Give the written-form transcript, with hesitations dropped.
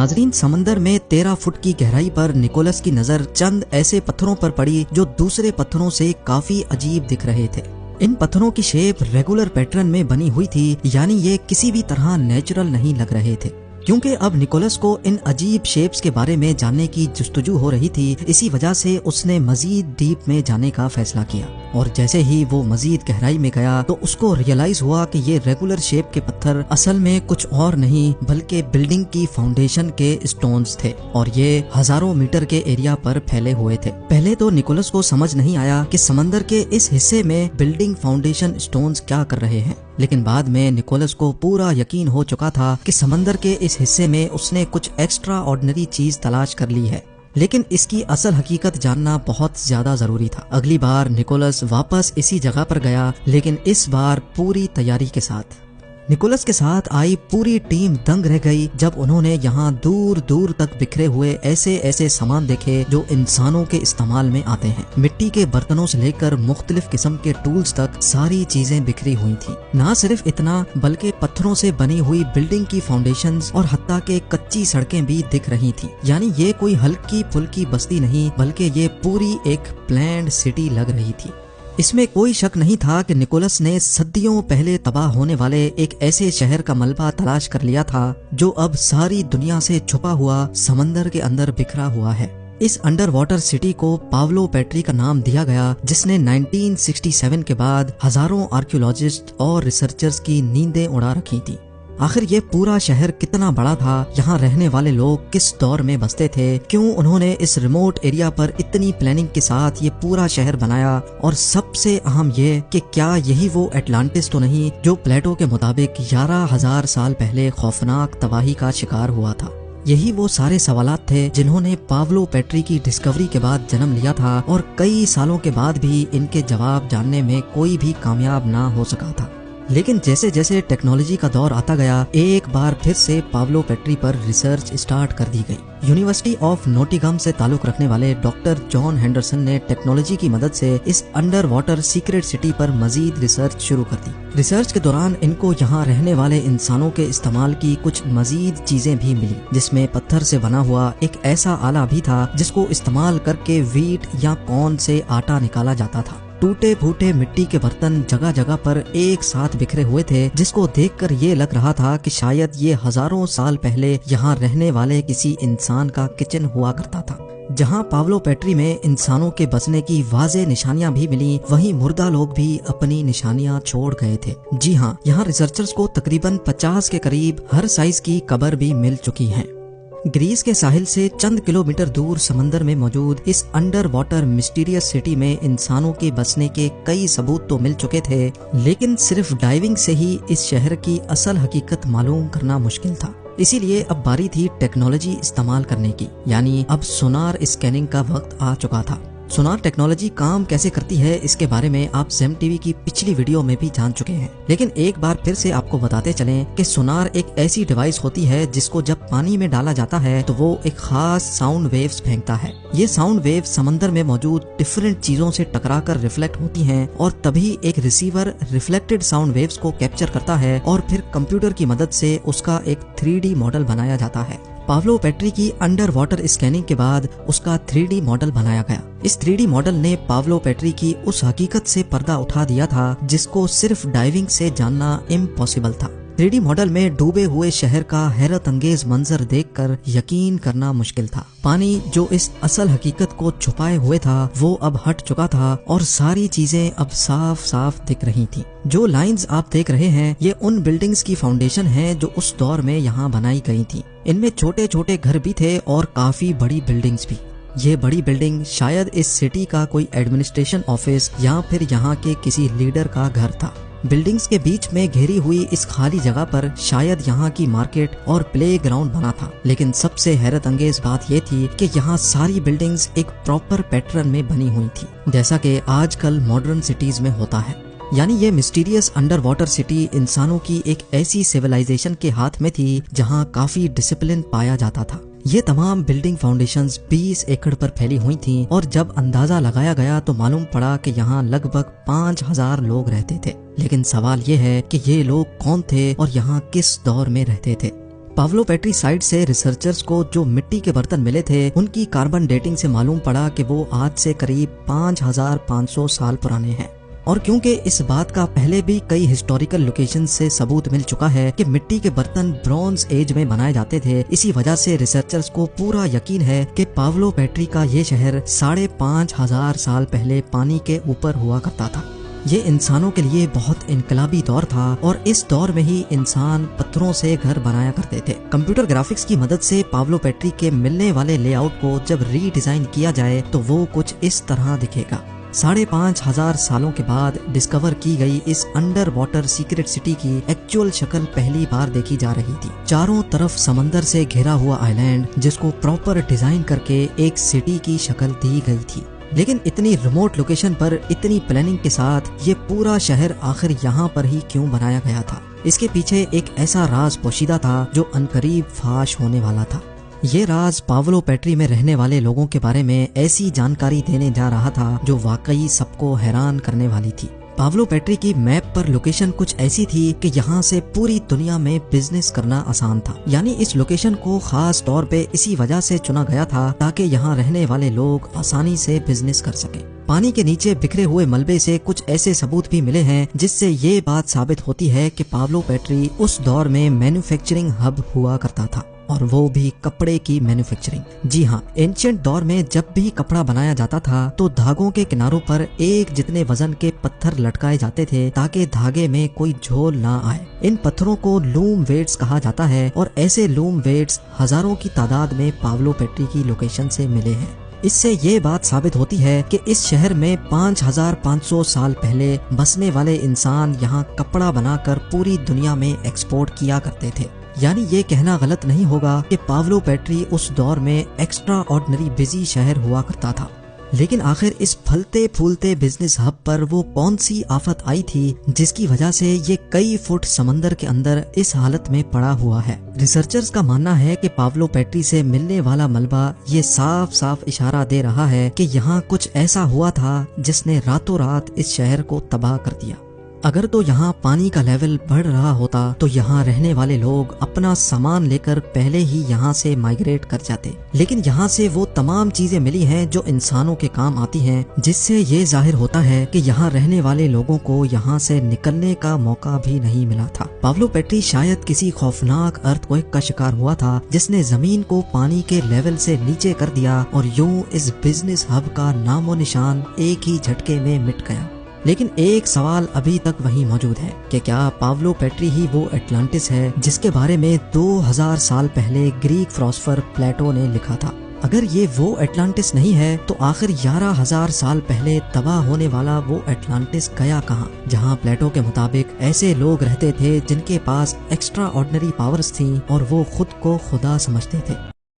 नाजरीन, समंदर में 13 फुट की गहराई पर निकोलस की नजर चंद ऐसे पत्थरों पर पड़ी जो दूसरे पत्थरों से काफी अजीब दिख रहे थे। इन पत्थरों की शेप रेगुलर पैटर्न में बनी हुई थी, यानी ये किसी भी तरह नेचुरल नहीं लग रहे थे। क्योंकि अब निकोलस को इन अजीब शेप्स के बारे में जानने की जुस्तजू हो रही थी, इसी वजह से उसने मजीद डीप में जाने का फैसला किया। और जैसे ही वो मजीद गहराई में गया तो उसको रियलाइज हुआ कि ये रेगुलर शेप के पत्थर असल में कुछ और नहीं बल्कि बिल्डिंग की फाउंडेशन के स्टोन्स थे, और ये हजारों मीटर के एरिया पर फैले हुए थे। पहले तो निकोलस को समझ नहीं आया कि समंदर के इस हिस्से में बिल्डिंग फाउंडेशन स्टोन्स क्या कर रहे हैं, लेकिन बाद में निकोलस को पूरा यकीन हो चुका था कि समंदर के इस हिस्से में उसने कुछ एक्स्ट्रा ऑर्डिनरी चीज तलाश कर ली है। लेकिन इसकी असल हकीकत जानना बहुत ज्यादा जरूरी था। अगली बार निकोलस वापस इसी जगह पर गया, लेकिन इस बार पूरी तैयारी के साथ। निकोलस के साथ आई पूरी टीम दंग रह गई जब उन्होंने यहाँ दूर दूर तक बिखरे हुए ऐसे ऐसे सामान देखे जो इंसानों के इस्तेमाल में आते हैं। मिट्टी के बर्तनों से लेकर मुख्तलिफ किस्म के टूल्स तक सारी चीजें बिखरी हुई थी। ना सिर्फ इतना बल्कि पत्थरों से बनी हुई बिल्डिंग की फाउंडेशंस और हत्ता के कच्ची सड़कें भी दिख रही थी। यानी ये कोई हल्की फुल्की बस्ती नहीं बल्कि ये पूरी एक प्लान्ड सिटी लग रही थी। इसमें कोई शक नहीं था कि निकोलस ने सदियों पहले तबाह होने वाले एक ऐसे शहर का मलबा तलाश कर लिया था जो अब सारी दुनिया से छुपा हुआ समंदर के अंदर बिखरा हुआ है। इस अंडर वाटर सिटी को पावलो पेट्री का नाम दिया गया, जिसने 1967 के बाद हजारों आर्कियोलॉजिस्ट और रिसर्चर्स की नींदें उड़ा रखी थी। आखिर ये पूरा शहर कितना बड़ा था, यहाँ रहने वाले लोग किस दौर में बसते थे, क्यों उन्होंने इस रिमोट एरिया पर इतनी प्लानिंग के साथ ये पूरा शहर बनाया, और सबसे अहम ये कि क्या यही वो एटलांटिस तो नहीं जो प्लेटो के मुताबिक 11,000 साल पहले खौफनाक तबाही का शिकार हुआ था। यही वो सारे सवालात थे जिन्होंने पावलो पेट्री की डिस्कवरी के बाद जन्म लिया था, और कई सालों के बाद भी इनके जवाब जानने में कोई भी कामयाब ना हो सका था। लेकिन जैसे जैसे टेक्नोलॉजी का दौर आता गया, एक बार फिर से पावलो पेट्री पर रिसर्च स्टार्ट कर दी गई। यूनिवर्सिटी ऑफ नोटिंघम से ताल्लुक रखने वाले डॉक्टर जॉन हेंडरसन ने टेक्नोलॉजी की मदद से इस अंडर वाटर सीक्रेट सिटी पर मजीद रिसर्च शुरू कर दी। रिसर्च के दौरान इनको यहाँ रहने वाले इंसानों के इस्तेमाल की कुछ मजीद चीजें भी मिली, जिसमें पत्थर से बना हुआ एक ऐसा आला भी था जिसको इस्तेमाल करके व्हीट या कॉर्न से आटा निकाला जाता था। टूटे फूटे मिट्टी के बर्तन जगह जगह पर एक साथ बिखरे हुए थे, जिसको देखकर ये लग रहा था कि शायद ये हजारों साल पहले यहाँ रहने वाले किसी इंसान का किचन हुआ करता था। जहाँ पावलो पेट्री में इंसानों के बसने की वाज़ेह निशानियां भी मिली, वहीं मुर्दा लोग भी अपनी निशानियां छोड़ गए थे। जी हाँ, यहाँ रिसर्चर्स को तकरीबन 50 के करीब हर साइज की कब्र भी मिल चुकी है। ग्रीस के साहिल से चंद किलोमीटर दूर समंदर में मौजूद इस अंडर वाटर मिस्टीरियस सिटी में इंसानों के बसने के कई सबूत तो मिल चुके थे, लेकिन सिर्फ डाइविंग से ही इस शहर की असल हकीकत मालूम करना मुश्किल था। इसीलिए अब बारी थी टेक्नोलॉजी इस्तेमाल करने की, यानी अब सोनार स्कैनिंग का वक्त आ चुका था। सोनार टेक्नोलॉजी काम कैसे करती है इसके बारे में आप सेम टीवी की पिछली वीडियो में भी जान चुके हैं, लेकिन एक बार फिर से आपको बताते चलें कि सोनार एक ऐसी डिवाइस होती है जिसको जब पानी में डाला जाता है तो वो एक खास साउंड वेव्स फेंकता है। ये साउंड वेव्स समंदर में मौजूद डिफरेंट चीजों से टकराकर रिफ्लेक्ट होती हैं, और तभी एक रिसीवर रिफ्लेक्टेड साउंड वेव्स को कैप्चर करता है और फिर कंप्यूटर की मदद से उसका एक 3D मॉडल बनाया जाता है। पावलो पेट्री की अंडर वाटर स्कैनिंग के बाद उसका 3D मॉडल बनाया गया। इस 3D मॉडल ने पावलो पेट्री की उस हकीकत से पर्दा उठा दिया था जिसको सिर्फ डाइविंग से जानना इम्पॉसिबल था। 3D मॉडल में डूबे हुए शहर का हैरत अंगेज मंजर देखकर यकीन करना मुश्किल था। पानी जो इस असल हकीकत को छुपाए हुए था वो अब हट चुका था, और सारी चीजें अब साफ साफ दिख रही थी। जो लाइंस आप देख रहे हैं ये उन बिल्डिंग्स की फाउंडेशन है जो उस दौर में यहाँ बनाई गई थी। इनमें छोटे छोटे घर भी थे और काफी बड़ी बिल्डिंग्स भी। ये बड़ी बिल्डिंग शायद इस सिटी का कोई एडमिनिस्ट्रेशन ऑफिस या फिर यहाँ के किसी लीडर का घर था। बिल्डिंग्स के बीच में घेरी हुई इस खाली जगह पर शायद यहाँ की मार्केट और प्ले ग्राउंड बना था। लेकिन सबसे हैरत अंगेज बात ये थी कि यहाँ सारी बिल्डिंग्स एक प्रॉपर पैटर्न में बनी हुई थी, जैसा कि आजकल मॉडर्न सिटीज में होता है। यानी ये मिस्टीरियस अंडर वाटर सिटी इंसानों की एक ऐसी सिविलाइजेशन के हाथ में थी जहाँ काफी डिसिप्लिन पाया जाता था। ये तमाम बिल्डिंग फाउंडेशंस 20 एकड़ पर फैली हुई थीं, और जब अंदाजा लगाया गया तो मालूम पड़ा कि यहाँ लगभग 5,000 लोग रहते थे। लेकिन सवाल ये है कि ये लोग कौन थे और यहाँ किस दौर में रहते थे। पावलो पेट्री साइट से रिसर्चर्स को जो मिट्टी के बर्तन मिले थे उनकी कार्बन डेटिंग से मालूम पड़ा कि वो आज से करीब 5500 साल पुराने हैं। और क्योंकि इस बात का पहले भी कई हिस्टोरिकल लोकेशन से सबूत मिल चुका है कि मिट्टी के बर्तन ब्रॉन्ज एज में बनाए जाते थे, इसी वजह से रिसर्चर्स को पूरा यकीन है कि पावलो पेट्री का ये शहर 5500 साल पहले पानी के ऊपर हुआ करता था। ये इंसानों के लिए बहुत इनकलाबी दौर था और इस दौर में ही इंसान पत्थरों से घर बनाया करते थे। कंप्यूटर ग्राफिक्स की मदद से पावलो पेट्री के मिलने वाले लेआउट को जब रीडिजाइन किया जाए तो वो कुछ इस तरह दिखेगा। 5500 सालों के बाद डिस्कवर की गई इस अंडर वाटर सीक्रेट सिटी की एक्चुअल शक्ल पहली बार देखी जा रही थी। चारों तरफ समंदर से घिरा हुआ आइलैंड जिसको प्रॉपर डिजाइन करके एक सिटी की शक्ल दी गई थी। लेकिन इतनी रिमोट लोकेशन पर इतनी प्लानिंग के साथ ये पूरा शहर आखिर यहाँ पर ही क्यों बनाया गया था? इसके पीछे एक ऐसा राज पोशीदा था जो अनकरीब फाश होने वाला था। ये राज पावलो पेट्री में रहने वाले लोगों के बारे में ऐसी जानकारी देने जा रहा था जो वाकई सबको हैरान करने वाली थी। पावलो पेट्री की मैप पर लोकेशन कुछ ऐसी थी कि यहाँ से पूरी दुनिया में बिजनेस करना आसान था। यानी इस लोकेशन को खास तौर पे इसी वजह से चुना गया था ताकि यहाँ रहने वाले लोग आसानी से बिजनेस कर सके। पानी के नीचे बिखरे हुए मलबे से कुछ ऐसे सबूत भी मिले हैं जिससे ये बात साबित होती है कि पावलो पेट्री उस दौर में मैन्युफैक्चरिंग हब हुआ करता था, और वो भी कपड़े की मैन्युफैक्चरिंग। जी हाँ, एंशिएंट दौर में जब भी कपड़ा बनाया जाता था तो धागों के किनारों पर एक जितने वजन के पत्थर लटकाए जाते थे ताकि धागे में कोई झोल ना आए। इन पत्थरों को लूम वेट्स कहा जाता है और ऐसे लूम वेट्स हजारों की तादाद में पावलो पेट्री की लोकेशन से मिले हैं। इससे ये बात साबित होती है कि इस शहर में 5500 साल पहले बसने वाले इंसान यहाँ कपड़ा बनाकर पूरी दुनिया में एक्सपोर्ट किया करते थे। यानी ये कहना गलत नहीं होगा कि पावलो पेट्री उस दौर में एक्स्ट्रा ऑर्डिनरी बिजी शहर हुआ करता था। लेकिन आखिर इस फलते फूलते बिजनेस हब पर वो कौन सी आफत आई थी जिसकी वजह से ये कई फुट समंदर के अंदर इस हालत में पड़ा हुआ है? रिसर्चर्स का मानना है कि पावलो पेट्री से मिलने वाला मलबा ये साफ साफ इशारा दे रहा है कि यहाँ कुछ ऐसा हुआ था जिसने रातों रात इस शहर को तबाह कर दिया। अगर तो यहाँ पानी का लेवल बढ़ रहा होता तो यहाँ रहने वाले लोग अपना सामान लेकर पहले ही यहाँ से माइग्रेट कर जाते। लेकिन यहाँ से वो तमाम चीजें मिली हैं जो इंसानों के काम आती हैं, जिससे ये जाहिर होता है कि यहाँ रहने वाले लोगों को यहाँ से निकलने का मौका भी नहीं मिला था। पावलो पेट्री शायद किसी खौफनाक अर्थक्वेक का शिकार हुआ था जिसने जमीन को पानी के लेवल से नीचे कर दिया और यूं इस बिजनेस हब का नामो निशान एक ही झटके में मिट गया। लेकिन एक सवाल अभी तक वही मौजूद है कि क्या पावलो पेट्री ही वो एटलांटिस है जिसके बारे में 2000 साल पहले ग्रीक फिलोसोफर प्लेटो ने लिखा था? अगर ये वो एटलांटिस नहीं है तो आखिर 11000 साल पहले तबाह होने वाला वो एटलांटिस गया कहाँ, जहाँ प्लेटो के मुताबिक ऐसे लोग रहते थे जिनके पास एक्स्ट्रा ऑर्डिनरी पावर्स थी और वो खुद को खुदा समझते थे।